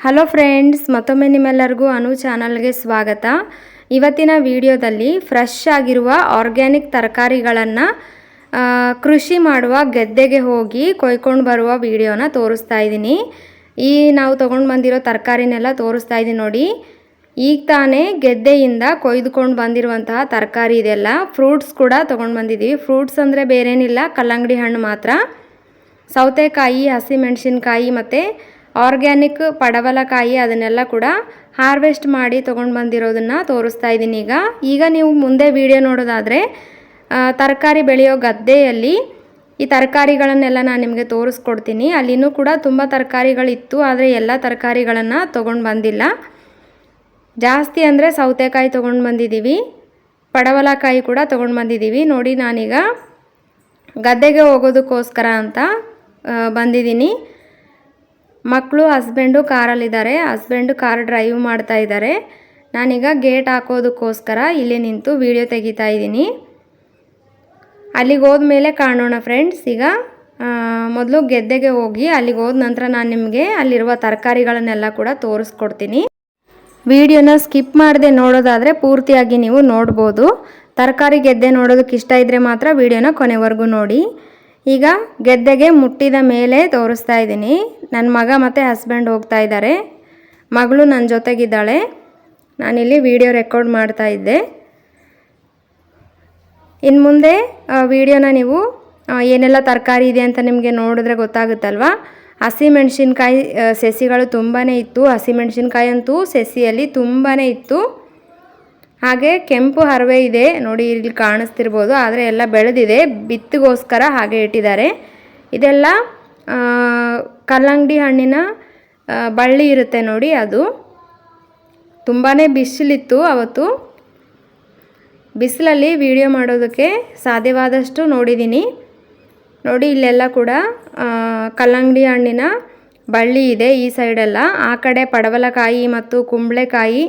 Hello friends, ಮತ್ತೊಮ್ಮೆ ನಿಮ್ಮೆಲ್ಲರಿಗೂ ಅನು ಚಾನಲ್ಗೆ ಸ್ವಾಗತ. ಇವತ್ತಿನ ವಿಡಿಯೋದಲ್ಲಿ ಫ್ರೆಶ್ ಆಗಿರುವ ಆರ್ಗ್ಯಾನಿಕ್ ತರಕಾರಿಗಳನ್ನು ಕೃಷಿ ಮಾಡುವ ಗದ್ದೆಗೆ ಹೋಗಿ ಕೊಯ್ಕೊಂಡು ಬರುವ ವಿಡಿಯೋನ ತೋರಿಸ್ತಾ ಇದ್ದೀನಿ. ನಾವು ತೊಗೊಂಡು ಬಂದಿರೋ ತರಕಾರಿನೆಲ್ಲ ತೋರಿಸ್ತಾ ಇದ್ದೀನಿ ನೋಡಿ. ಈಗ ತಾನೇ ಗೆದ್ದೆಯಿಂದ ಕೊಯ್ದುಕೊಂಡು ಬಂದಿರುವಂತಹ ತರಕಾರಿ ಇದೆಲ್ಲ. ಫ್ರೂಟ್ಸ್ ಕೂಡ ತೊಗೊಂಡು ಬಂದಿದ್ದೀವಿ. ಫ್ರೂಟ್ಸ್ ಅಂದರೆ ಬೇರೇನಿಲ್ಲ, ಕಲ್ಲಂಗಡಿ ಹಣ್ಣು ಮಾತ್ರ. ಸೌತೆಕಾಯಿ, ಹಸಿಮೆಣಸಿನ್ಕಾಯಿ ಮತ್ತು ಆರ್ಗ್ಯಾನಿಕ್ ಪಡವಲಕಾಯಿ ಅದನ್ನೆಲ್ಲ ಕೂಡ ಹಾರ್ವೆಸ್ಟ್ ಮಾಡಿ ತೊಗೊಂಡು ಬಂದಿರೋದನ್ನು ತೋರಿಸ್ತಾ ಇದ್ದೀನಿ. ಈಗ ನೀವು ಮುಂದೆ ವಿಡಿಯೋ ನೋಡೋದಾದರೆ ತರಕಾರಿ ಬೆಳೆಯೋ ಗದ್ದೆಯಲ್ಲಿ ಈ ತರಕಾರಿಗಳನ್ನೆಲ್ಲ ನಾನು ನಿಮಗೆ ತೋರಿಸ್ಕೊಡ್ತೀನಿ. ಅಲ್ಲಿನೂ ಕೂಡ ತುಂಬ ತರಕಾರಿಗಳಿತ್ತು, ಆದರೆ ಎಲ್ಲ ತರಕಾರಿಗಳನ್ನು ತೊಗೊಂಡು ಬಂದಿಲ್ಲ. ಜಾಸ್ತಿ ಅಂದರೆ ಸೌತೆಕಾಯಿ ತೊಗೊಂಡು ಬಂದಿದ್ದೀವಿ, ಪಡವಲಕಾಯಿ ಕೂಡ ತೊಗೊಂಡು ಬಂದಿದ್ದೀವಿ. ನೋಡಿ, ನಾನೀಗ ಗದ್ದೆಗೆ ಹೋಗೋದಕ್ಕೋಸ್ಕರ ಅಂತ ಬಂದಿದ್ದೀನಿ. ಮಕ್ಕಳು, ಹಸ್ಬೆಂಡು ಕಾರಲ್ಲಿದ್ದಾರೆ. ಹಸ್ಬೆಂಡು ಕಾರ್ ಡ್ರೈವ್ ಮಾಡ್ತಾ ಇದ್ದಾರೆ. ನಾನೀಗ ಗೇಟ್ ಹಾಕೋದಕ್ಕೋಸ್ಕರ ಇಲ್ಲಿ ನಿಂತು ವಿಡಿಯೋ ತೆಗಿತಾ ಇದ್ದೀನಿ. ಅಲ್ಲಿಗೆ ಹೋದ್ಮೇಲೆ ಕಾಣೋಣ ಫ್ರೆಂಡ್ಸ್. ಈಗ ಮೊದಲು ಗೆದ್ದೆಗೆ ಹೋಗಿ ಅಲ್ಲಿಗೆ ಹೋದ ನಂತರ ನಾನು ನಿಮಗೆ ಅಲ್ಲಿರುವ ತರಕಾರಿಗಳನ್ನೆಲ್ಲ ಕೂಡ ತೋರಿಸ್ಕೊಡ್ತೀನಿ. ವಿಡಿಯೋನ ಸ್ಕಿಪ್ ಮಾಡದೆ ನೋಡೋದಾದರೆ ಪೂರ್ತಿಯಾಗಿ ನೀವು ನೋಡ್ಬೋದು. ತರಕಾರಿ ಗೆದ್ದೆ ನೋಡೋದಕ್ಕೆ ಇಷ್ಟ ಇದ್ದರೆ ಮಾತ್ರ ವಿಡಿಯೋನ ಕೊನೆವರೆಗೂ ನೋಡಿ. ಈಗ ಗೆದ್ದೆಗೆ ಮುಟ್ಟಿದ ಮೇಲೆ ತೋರಿಸ್ತಾ ಇದ್ದೀನಿ. ನನ್ನ ಮಗ ಮತ್ತು ಹಸ್ಬೆಂಡ್ ಹೋಗ್ತಾ ಇದ್ದಾರೆ. ಮಗಳು ನನ್ನ ಜೊತೆಗಿದ್ದಾಳೆ. ನಾನಿಲ್ಲಿ ವಿಡಿಯೋ ರೆಕಾರ್ಡ್ ಮಾಡ್ತಾ ಇದ್ದೆ. ಇನ್ನು ಮುಂದೆ ವಿಡಿಯೋನ ನೀವು ಏನೆಲ್ಲ ತರಕಾರಿ ಇದೆ ಅಂತ ನಿಮಗೆ ನೋಡಿದ್ರೆ ಗೊತ್ತಾಗುತ್ತಲ್ವ. ಹಸಿಮೆಣಸಿನ್ಕಾಯಿ ಸಸಿಗಳು ತುಂಬಾ ಇತ್ತು. ಹಸಿಮೆಣಸಿನ್ಕಾಯಿ ಅಂತೂ ಸಸಿಯಲ್ಲಿ ತುಂಬಾ ಇತ್ತು. ಹಾಗೆ ಕೆಂಪು ಹರವೆ ಇದೆ ನೋಡಿ, ಇಲ್ಲಿ ಕಾಣಿಸ್ತಿರ್ಬೋದು. ಆದರೆ ಎಲ್ಲ ಬೆಳೆದಿದೆ, ಬಿತ್ತಿಗೋಸ್ಕರ ಹಾಗೆ ಇಟ್ಟಿದ್ದಾರೆ. ಇದೆಲ್ಲ ಕಲ್ಲಂಗಡಿ ಹಣ್ಣಿನ ಬಳ್ಳಿ ಇರುತ್ತೆ ನೋಡಿ, ಅದು. ತುಂಬಾ ಬಿಸಿಲಿತ್ತು ಅವತ್ತು. ಬಿಸಿಲಲ್ಲಿ ವಿಡಿಯೋ ಮಾಡೋದಕ್ಕೆ ಸಾಧ್ಯವಾದಷ್ಟು ನೋಡಿದ್ದೀನಿ. ನೋಡಿ, ಇಲ್ಲೆಲ್ಲ ಕೂಡ ಕಲ್ಲಂಗಡಿ ಹಣ್ಣಿನ ಬಳ್ಳಿ ಇದೆ ಈ ಸೈಡೆಲ್ಲ. ಆ ಕಡೆ ಪಡವಲಕಾಯಿ ಮತ್ತು ಕುಂಬಳಕಾಯಿ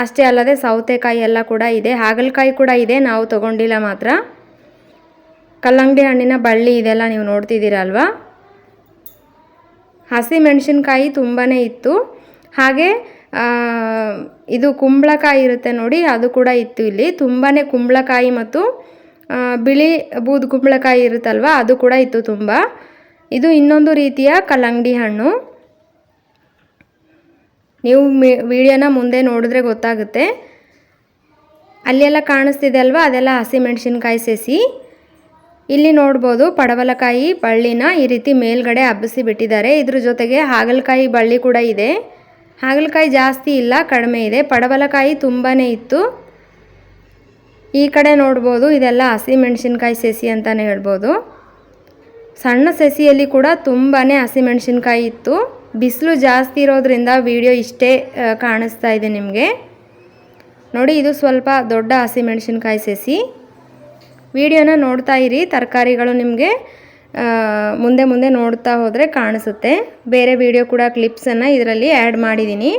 ಅಷ್ಟೇ ಅಲ್ಲದೆ ಸೌತೆಕಾಯಿ ಎಲ್ಲ ಕೂಡ ಇದೆ. ಹಾಗಲಕಾಯಿ ಕೂಡ ಇದೆ, ನಾವು ತೊಗೊಂಡಿಲ್ಲ ಮಾತ್ರ. ಕಲ್ಲಂಗಡಿ ಹಣ್ಣಿನ ಬಳ್ಳಿ ಇದೆಲ್ಲ ನೀವು ನೋಡ್ತಿದ್ದೀರಲ್ವಾ. ಹಸಿಮೆಣಸಿನ್ಕಾಯಿ ತುಂಬಾ ಇತ್ತು. ಹಾಗೆ ಇದು ಕುಂಬಳಕಾಯಿ ಇರುತ್ತೆ ನೋಡಿ, ಅದು ಕೂಡ ಇತ್ತು ಇಲ್ಲಿ. ತುಂಬಾ ಕುಂಬಳಕಾಯಿ ಮತ್ತು ಬಿಳಿ ಬೂದು ಕುಂಬಳಕಾಯಿ ಇರುತ್ತಲ್ವ, ಅದು ಕೂಡ ಇತ್ತು ತುಂಬ. ಇದು ಇನ್ನೊಂದು ರೀತಿಯ ಕಲ್ಲಂಗಡಿ ಹಣ್ಣು. ನೀವು ವಿಡಿಯೋನ ಮುಂದೆ ನೋಡಿದ್ರೆ ಗೊತ್ತಾಗುತ್ತೆ. ಅಲ್ಲೆಲ್ಲ ಕಾಣಿಸ್ತಿದೆ ಅಲ್ವಾ, ಅದೆಲ್ಲ ಹಸಿಮೆಣಸಿನ್ಕಾಯಿ ಸಸಿ. ಇಲ್ಲಿ ನೋಡ್ಬೋದು ಪಡವಲಕಾಯಿ ಬಳ್ಳಿನ ಈ ರೀತಿ ಮೇಲ್ಗಡೆ ಹಬ್ಬಿಸಿ ಬಿಟ್ಟಿದ್ದಾರೆ. ಇದ್ರ ಜೊತೆಗೆ ಹಾಗಲಕಾಯಿ ಬಳ್ಳಿ ಕೂಡ ಇದೆ. ಹಾಗಲಕಾಯಿ ಜಾಸ್ತಿ ಇಲ್ಲ, ಕಡಿಮೆ ಇದೆ. ಪಡವಲಕಾಯಿ ತುಂಬಾ ಇತ್ತು. ಈ ಕಡೆ ನೋಡ್ಬೋದು, ಇದೆಲ್ಲ ಹಸಿಮೆಣಸಿನ್ಕಾಯಿ ಸಸಿ ಅಂತಲೇ ಹೇಳ್ಬೋದು. ಸಣ್ಣ ಸಸಿಯಲ್ಲಿ ಕೂಡ ತುಂಬಾ ಹಸಿಮೆಣಸಿನ್ಕಾಯಿ ಇತ್ತು. ಬಿಸಿಲು ಜಾಸ್ತಿ ಇರೋದ್ರಿಂದ ವಿಡಿಯೋ ಇಷ್ಟೇ ಕಾಣಿಸ್ತಾ ಇದೆ ನಿಮಗೆ ನೋಡಿ. ಇದು ಸ್ವಲ್ಪ ದೊಡ್ಡ ಹಸಿಮೆಣಸಿನ್ಕಾಯಿ ಸಸಿ. ವಿಡಿಯೋನ ನೋಡ್ತಾ ಇರಿ. ತರಕಾರಿಗಳು ನಿಮಗೆ ಮುಂದೆ ಮುಂದೆ ನೋಡ್ತಾ ಹೋದರೆ ಕಾಣಿಸುತ್ತೆ. ಬೇರೆ ವಿಡಿಯೋ ಕೂಡ ಕ್ಲಿಪ್ಸನ್ನು ಇದರಲ್ಲಿ ಆ್ಯಡ್ ಮಾಡಿದ್ದೀನಿ.